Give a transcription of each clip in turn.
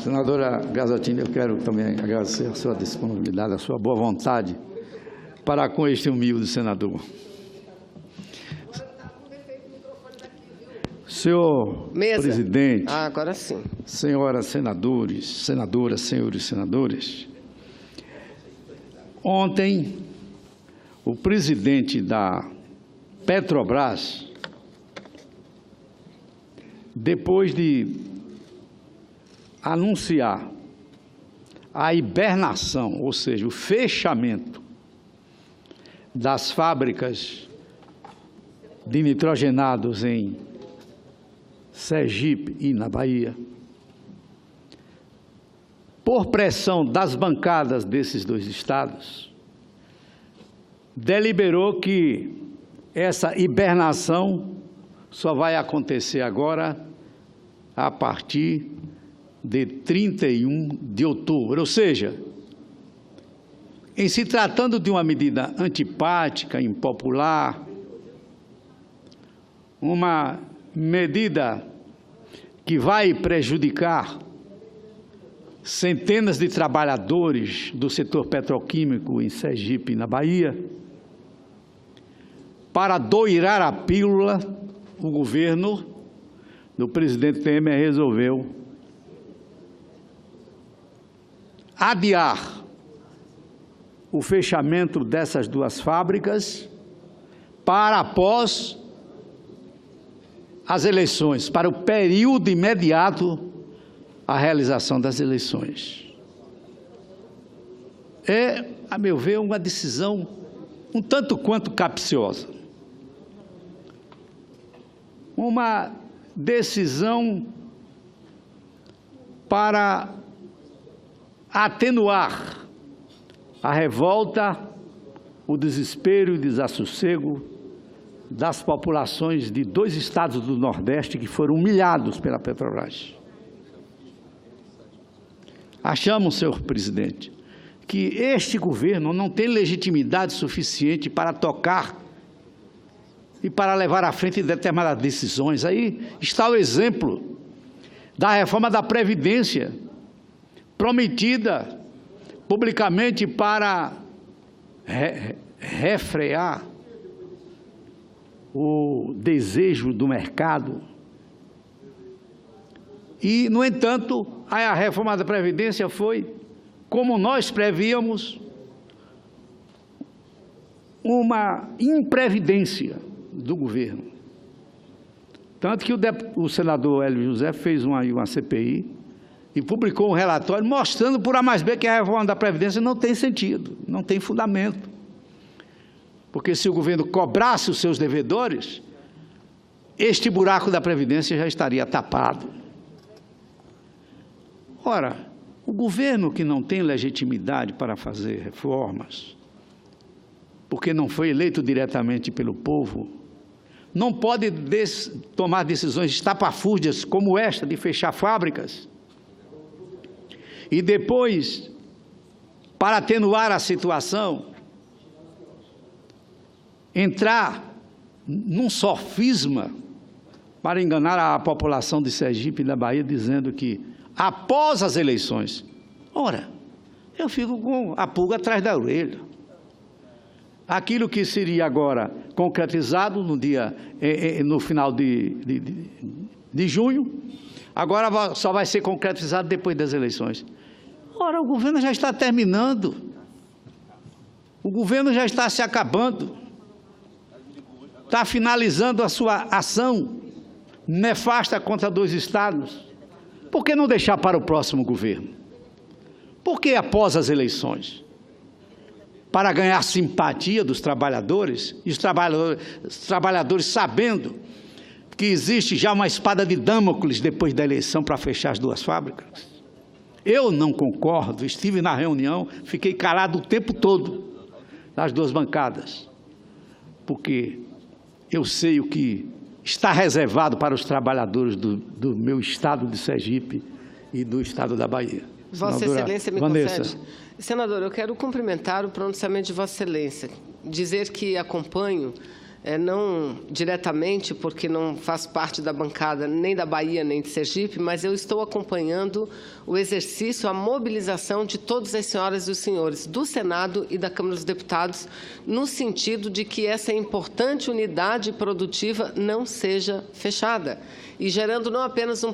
Senadora Gazotini, eu quero também agradecer a sua disponibilidade, a sua boa vontade para com este humilde senador. Senhor presidente, agora sim. Senhoras senadores, senadoras, senhores senadores, ontem o presidente da Petrobras, depois de anunciar a hibernação, ou seja, o fechamento das fábricas de nitrogenados em Sergipe e na Bahia, por pressão das bancadas desses dois estados, deliberou que essa hibernação só vai acontecer agora a partir de 31 de outubro, ou seja, em se tratando de uma medida antipática, impopular, uma medida que vai prejudicar centenas de trabalhadores do setor petroquímico em Sergipe e na Bahia, para doirar a pílula, o governo do presidente Temer resolveu adiar o fechamento dessas duas fábricas para após as eleições, para o período imediato à realização das eleições. É, a meu ver, uma decisão um tanto quanto capciosa. Uma decisão para atenuar a revolta, o desespero e o desassossego das populações de dois estados do Nordeste que foram humilhados pela Petrobras. Achamos, senhor presidente, que este governo não tem legitimidade suficiente para tocar e para levar à frente determinadas decisões. Aí está o exemplo da reforma da Previdência, prometida publicamente para refrear o desejo do mercado. E, no entanto, a reforma da Previdência foi, como nós prevíamos, uma imprevidência do governo. Tanto que o senador Hélio José fez uma CPI e publicou um relatório mostrando por A mais B que a reforma da Previdência não tem sentido, não tem fundamento. Porque se o governo cobrasse os seus devedores, este buraco da Previdência já estaria tapado. Ora, o governo que não tem legitimidade para fazer reformas, porque não foi eleito diretamente pelo povo, não pode tomar decisões estapafúrdias como esta de fechar fábricas e depois, para atenuar a situação, entrar num sofisma para enganar a população de Sergipe e da Bahia, dizendo que após as eleições, ora, eu fico com a pulga atrás da orelha. Aquilo que seria agora concretizado no final de junho, agora só vai ser concretizado depois das eleições. Ora, o governo já está terminando, o governo já está se acabando, está finalizando a sua ação nefasta contra dois estados. Por que não deixar para o próximo governo? Por que após as eleições? Para ganhar simpatia dos trabalhadores, e os trabalhadores sabendo que existe já uma espada de Damocles depois da eleição para fechar as duas fábricas? Eu não concordo, estive na reunião, fiquei calado o tempo todo nas duas bancadas, porque eu sei o que está reservado para os trabalhadores do meu estado de Sergipe e do estado da Bahia. Vossa Excelência me concede. Senador, eu quero cumprimentar o pronunciamento de Vossa Excelência, dizer que acompanho não diretamente, porque não faço parte da bancada nem da Bahia, nem de Sergipe, mas eu estou acompanhando o exercício, a mobilização de todas as senhoras e os senhores do Senado e da Câmara dos Deputados, no sentido de que essa importante unidade produtiva não seja fechada, e gerando não apenas um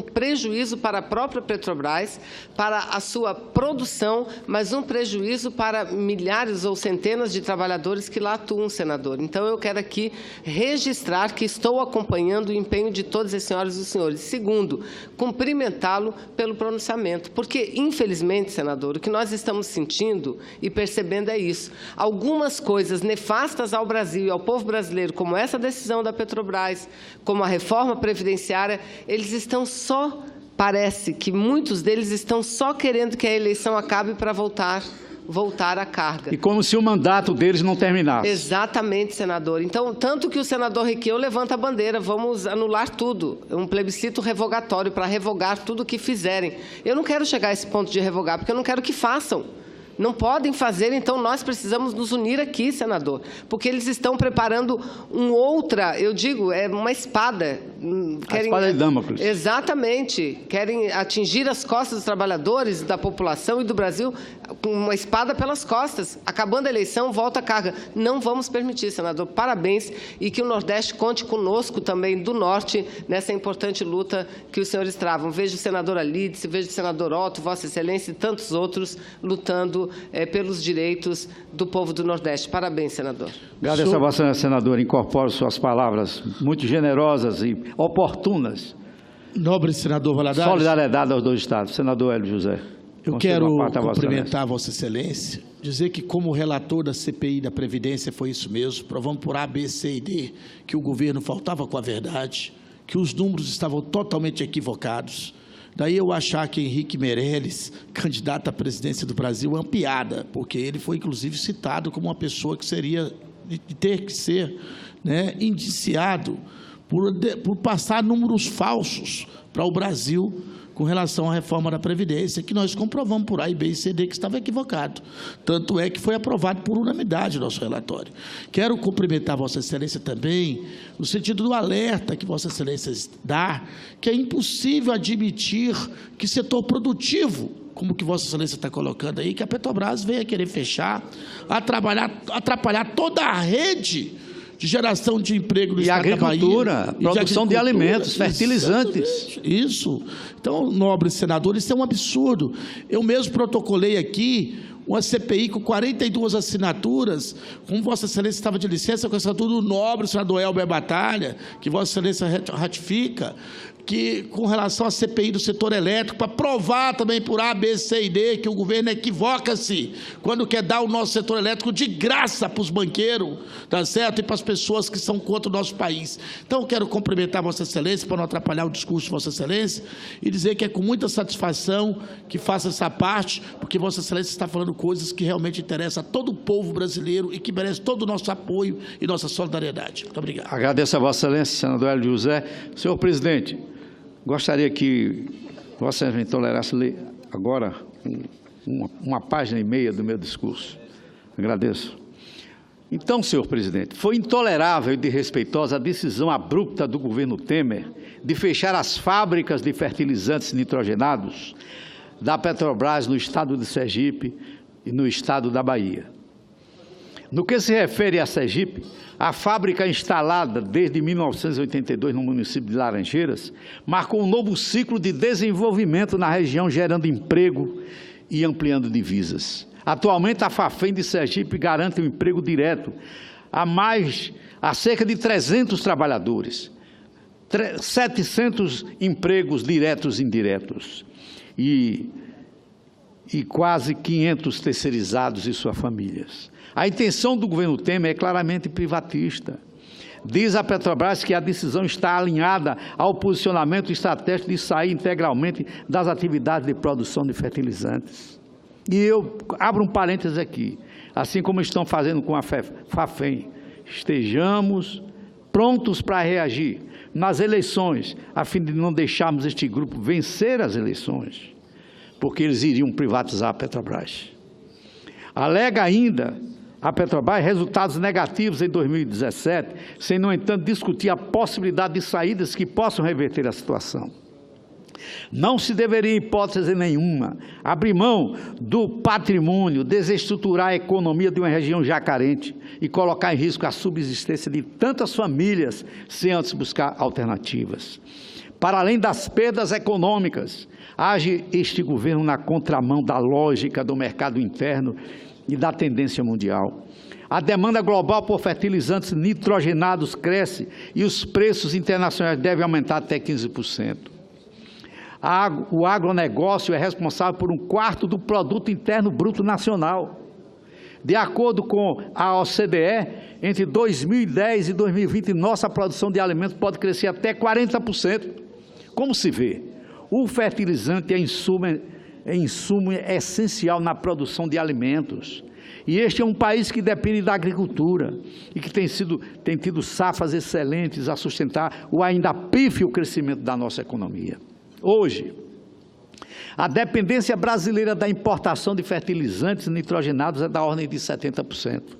prejuízo para a própria Petrobras, para a sua produção, mas um prejuízo para milhares ou centenas de trabalhadores que lá atuam, senador. Então, eu quero aqui registrar que estou acompanhando o empenho de todas as senhoras e os senhores. Segundo, cumprimentá-lo pelo pronunciamento, porque, infelizmente, senador, o que nós estamos sentindo e percebendo é isso. Algumas coisas nefastas ao Brasil e ao povo brasileiro, como essa decisão da Petrobras, como a reforma previdenciária, eles estão só, parece que muitos deles estão só querendo que a eleição acabe para voltar à carga. E como se o mandato deles não terminasse. Exatamente, senador. Então, tanto que o senador Requião levanta a bandeira, vamos anular tudo, um plebiscito revogatório para revogar tudo o que fizerem. Eu não quero chegar a esse ponto de revogar, porque eu não quero que façam. Não podem fazer, então nós precisamos nos unir aqui, senador, porque eles estão preparando eu digo, é uma espada. A espada de Damocles. Exatamente. Querem atingir as costas dos trabalhadores, da população e do Brasil, com uma espada pelas costas. Acabando a eleição, volta a carga. Não vamos permitir, senador. Parabéns, e que o Nordeste conte conosco também, do Norte, nessa importante luta que os senhores travam. Vejo o senador Alides, vejo o senador Otto, Vossa Excelência e tantos outros lutando pelos direitos do povo do Nordeste. Parabéns, senador. Agradeço a vossa senadora. Incorporo suas palavras muito generosas e oportunas. Nobre senador Valadares. Solidariedade aos dois estados. Senador Hélio José. Eu quero cumprimentar a Vossa Excelência, dizer que, como relator da CPI da Previdência, foi isso mesmo. Provamos por A, B, C e D que o governo faltava com a verdade, que os números estavam totalmente equivocados. Daí eu achar que Henrique Meirelles, candidato à presidência do Brasil, é uma piada, porque ele foi, inclusive, citado como uma pessoa que seria, de ter que ser, indiciado por passar números falsos para o Brasil com relação à reforma da Previdência, que nós comprovamos por A, B e C, D que estava equivocado. Tanto é que foi aprovado por unanimidade o nosso relatório. Quero cumprimentar Vossa Excelência também, no sentido do alerta que Vossa Excelência dá, que é impossível admitir que setor produtivo, como que Vossa Excelência está colocando aí, que a Petrobras venha querer fechar, atrapalhar toda a rede de geração de emprego no estado da Bahia. Agricultura, produção de alimentos, fertilizantes. Isso. Então, nobre senador, isso é um absurdo. Eu mesmo protocolei aqui uma CPI com 42 assinaturas, como Vossa Excelência estava de licença, com a assinatura do nobre senador Elber Batalha, que Vossa Excelência ratifica, que, com relação à CPI do setor elétrico, para provar também por A, B, C e D que o governo equivoca-se quando quer dar o nosso setor elétrico de graça para os banqueiros, tá certo? E para as pessoas que são contra o nosso país. Então, eu quero cumprimentar Vossa Excelência, para não atrapalhar o discurso de Vossa Excelência, e dizer que é com muita satisfação que faça essa parte, porque Vossa Excelência está falando coisas que realmente interessam a todo o povo brasileiro e que merece todo o nosso apoio e nossa solidariedade. Muito obrigado. Agradeço a Vossa Excelência, senador Hélio José. Senhor presidente, gostaria que Vossa Excelência me tolerasse ler agora uma página e meia do meu discurso. Agradeço. Então, senhor presidente, foi intolerável e desrespeitosa a decisão abrupta do governo Temer de fechar as fábricas de fertilizantes nitrogenados da Petrobras no estado de Sergipe e no estado da Bahia. No que se refere a Sergipe, a fábrica instalada desde 1982 no município de Laranjeiras marcou um novo ciclo de desenvolvimento na região, gerando emprego e ampliando divisas. Atualmente, a Fafem de Sergipe garante um emprego direto a cerca de 300 trabalhadores, 700 empregos diretos e indiretos e quase 500 terceirizados e suas famílias. A intenção do governo Temer é claramente privatista. Diz a Petrobras que a decisão está alinhada ao posicionamento estratégico de sair integralmente das atividades de produção de fertilizantes. E eu abro um parênteses aqui, assim como estão fazendo com a Fafem, estejamos prontos para reagir nas eleições, a fim de não deixarmos este grupo vencer as eleições, porque eles iriam privatizar a Petrobras. Alega ainda a Petrobras resultados negativos em 2017, sem, no entanto, discutir a possibilidade de saídas que possam reverter a situação. Não se deveria, em hipótese nenhuma, abrir mão do patrimônio, desestruturar a economia de uma região já carente e colocar em risco a subsistência de tantas famílias, sem antes buscar alternativas. Para além das perdas econômicas, age este governo na contramão da lógica do mercado interno e da tendência mundial. A demanda global por fertilizantes nitrogenados cresce e os preços internacionais devem aumentar até 15%. O agronegócio é responsável por 1/4 do produto interno bruto nacional. De acordo com a OCDE, entre 2010 e 2020, nossa produção de alimentos pode crescer até 40%. Como se vê, o fertilizante é insumo essencial na produção de alimentos. E este é um país que depende da agricultura e que tem tido safras excelentes a sustentar o ainda pífio crescimento da nossa economia. Hoje, a dependência brasileira da importação de fertilizantes nitrogenados é da ordem de 70%.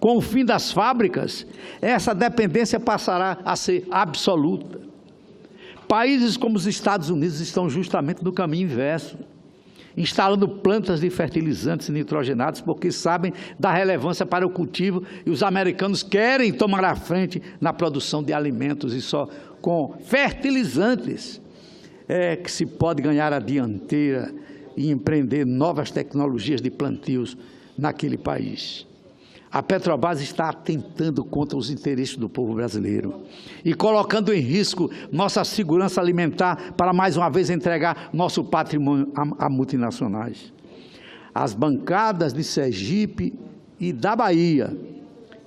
Com o fim das fábricas, essa dependência passará a ser absoluta. Países como os Estados Unidos estão justamente no caminho inverso, instalando plantas de fertilizantes nitrogenados porque sabem da relevância para o cultivo e os americanos querem tomar a frente na produção de alimentos e só com fertilizantes é que se pode ganhar a dianteira e empreender novas tecnologias de plantios naquele país. A Petrobras está atentando contra os interesses do povo brasileiro e colocando em risco nossa segurança alimentar para, mais uma vez, entregar nosso patrimônio a multinacionais. As bancadas de Sergipe e da Bahia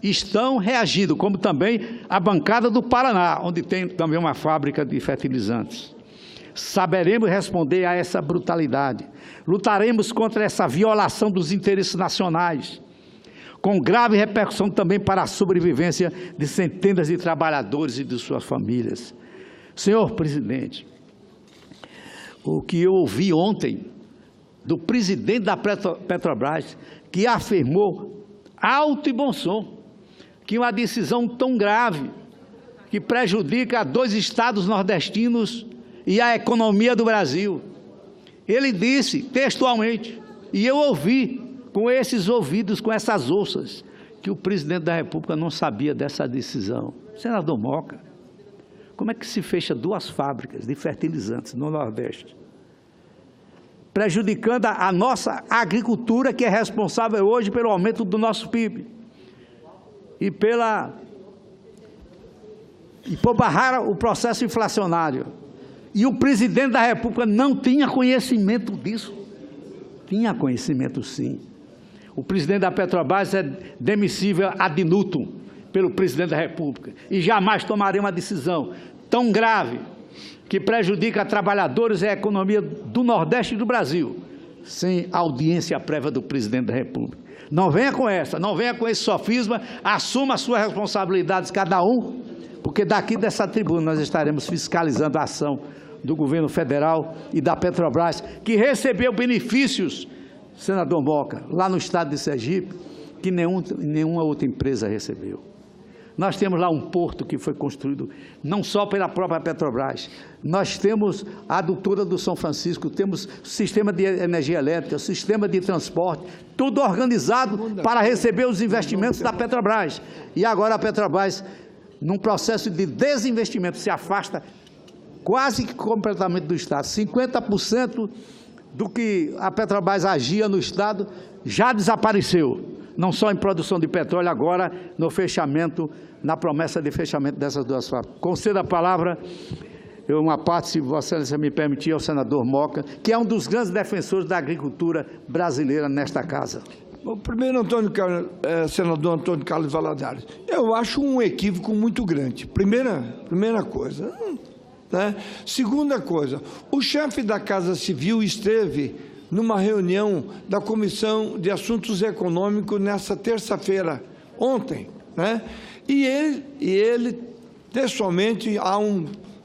estão reagindo, como também a bancada do Paraná, onde tem também uma fábrica de fertilizantes. Saberemos responder a essa brutalidade. Lutaremos contra essa violação dos interesses nacionais, com grave repercussão também para a sobrevivência de centenas de trabalhadores e de suas famílias. Senhor presidente, o que eu ouvi ontem do presidente da Petrobras, que afirmou alto e bom som que uma decisão tão grave, que prejudica 2 estados nordestinos e a economia do Brasil. Ele disse textualmente, e eu ouvi com esses ouvidos, com essas ouças, que o presidente da República não sabia dessa decisão. Senador Moca, como é que se fecha 2 fábricas de fertilizantes no Nordeste, prejudicando a nossa agricultura, que é responsável hoje pelo aumento do nosso PIB e por barrar o processo inflacionário? E o presidente da República não tinha conhecimento disso. Tinha conhecimento, sim. O presidente da Petrobras é demissível ad nutum pelo presidente da República e jamais tomaria uma decisão tão grave que prejudica trabalhadores e a economia do Nordeste e do Brasil, sem audiência prévia do presidente da República. Não venha com essa, não venha com esse sofisma, assuma as suas responsabilidades cada um, porque daqui dessa tribuna nós estaremos fiscalizando a ação do governo federal e da Petrobras, que recebeu benefícios, senador Moca, lá no estado de Sergipe, que nenhuma outra empresa recebeu. Nós temos lá um porto que foi construído não só pela própria Petrobras, nós temos a adutora do São Francisco, temos sistema de energia elétrica, sistema de transporte, tudo organizado para receber os investimentos da Petrobras. E agora a Petrobras, num processo de desinvestimento, se afasta quase que completamente do Estado. 50% do que a Petrobras agia no Estado já desapareceu, não só em produção de petróleo, agora no fechamento, na promessa de fechamento dessas 2 fábricas. Concedo a palavra, uma parte, se Vossa Excelência me permitir, ao senador Moca, que é um dos grandes defensores da agricultura brasileira nesta casa. O primeiro, senador Antônio Carlos Valadares, eu acho um equívoco muito grande. Primeira coisa. Né? Segunda coisa, o chefe da Casa Civil esteve numa reunião da Comissão de Assuntos Econômicos nessa terça-feira, ontem, né? E ele pessoalmente,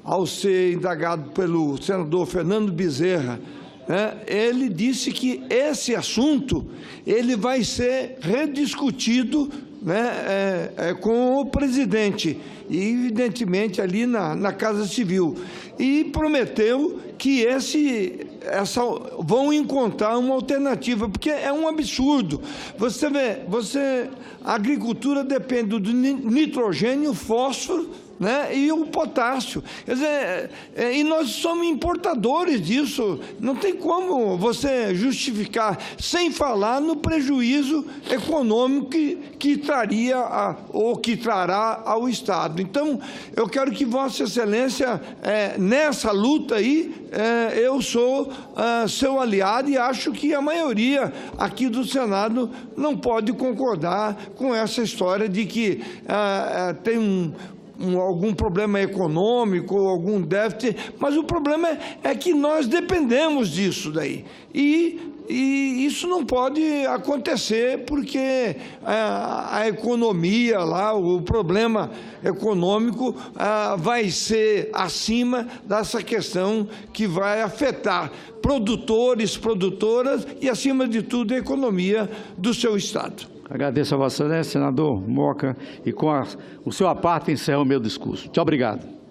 ao ser indagado pelo senador Fernando Bezerra, ele disse que esse assunto ele vai ser rediscutido, com o presidente, e evidentemente ali na Casa Civil, e prometeu que vão encontrar uma alternativa, porque é um absurdo. Você vê, a agricultura depende do nitrogênio, fósforo, e o potássio. Quer dizer, e nós somos importadores disso. Não tem como você justificar, sem falar no prejuízo econômico que traria ou que trará ao Estado. Então, eu quero que Vossa Excelência, nessa luta aí, eu sou seu aliado e acho que a maioria aqui do Senado não pode concordar com essa história de que tem algum problema econômico, algum déficit, mas o problema é que nós dependemos disso daí. E isso não pode acontecer porque a economia lá, o problema econômico vai ser acima dessa questão que vai afetar produtores, produtoras e, acima de tudo, a economia do seu Estado. Agradeço a Vossa Excelência, senador Moca, e com o seu à parte encerro o meu discurso. Muito obrigado.